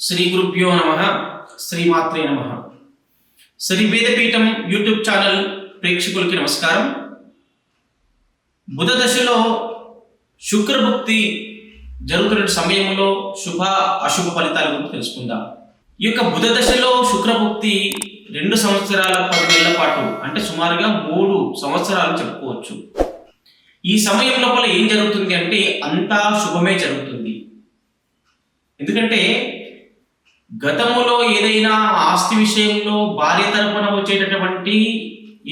శ్రీ గురుభ్యో నమః. శ్రీమాత్రే నమః. శ్రీ వేదపీఠం యూట్యూబ్ ఛానల్ ప్రేక్షకులకి నమస్కారం. బుధ దశలో శుక్రభుక్తి జరుగుతున్న సమయంలో శుభ అశుభ ఫలితాల గురించి తెలుసుకుందాం. ఈ యొక్క బుధ దశలో శుక్రభుక్తి 2 సంవత్సరాల 10 నెలల పాటు, అంటే సుమారుగా 3 సంవత్సరాలు చెప్పుకోవచ్చు. ఈ సమయం లోపల ఏం జరుగుతుంది అంటే అంతా శుభమే జరుగుతుంది. ఎందుకంటే గతములో ఏదైనా ఆస్తి విషయంలో భార్య తరపున వచ్చేటటువంటి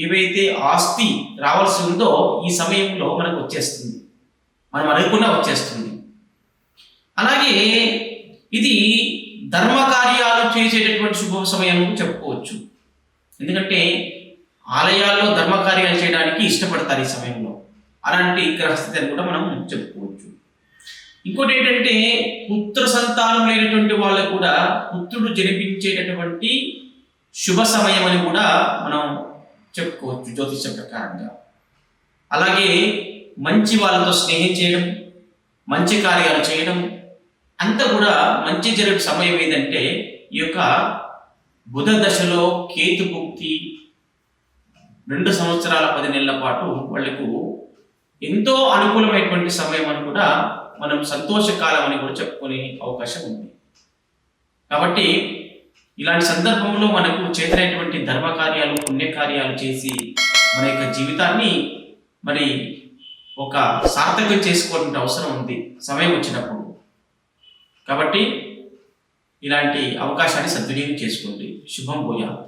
ఏవైతే ఆస్తి రావాల్సి ఉందో ఈ సమయంలో మనకు వచ్చేస్తుంది, మనం అనుకున్నా వచ్చేస్తుంది. అలాగే ఇది ధర్మ కార్యాలు చేసేటటువంటి శుభ సమయం చెప్పుకోవచ్చు. ఎందుకంటే ఆలయాల్లో ధర్మ కార్యాలు చేయడానికి ఇష్టపడతారు ఈ సమయంలో. అలాంటి గ్రహస్థితి అని కూడా మనం చెప్పుకోవచ్చు. ఇంకోటి ఏంటంటే పుత్ర సంతానం లేనటువంటి వాళ్ళకు కూడా పుత్రుడు జనిపించేటటువంటి శుభ సమయం అని కూడా మనం చెప్పుకోవచ్చు జ్యోతిష ప్రకారంగా. అలాగే మంచి వాళ్ళతో స్నేహం చేయడం, మంచి కార్యాలు చేయడం అంతా కూడా మంచి జరిగే సమయం ఏదంటే ఈ యొక్క బుధ దశలో కేతు భుక్తి 2 సంవత్సరాల 10 నెలల పాటు వాళ్లకు ఎంతో అనుకూలమైనటువంటి సమయం అని కూడా మనం సంతోషకాలం అని కూడా చెప్పుకునే అవకాశం ఉంది. కాబట్టి ఇలాంటి సందర్భంలో మనకు చేతనైనటువంటి ధర్మకార్యాలు, పుణ్యకార్యాలు చేసి మన యొక్క జీవితాన్ని మరి ఒక సార్థకం చేసుకోవాల్సిన అవసరం ఉంది సమయం వచ్చినప్పుడు. కాబట్టి ఇలాంటి అవకాశాన్ని సద్వినియోగం చేసుకోండి. శుభం భూయాత్.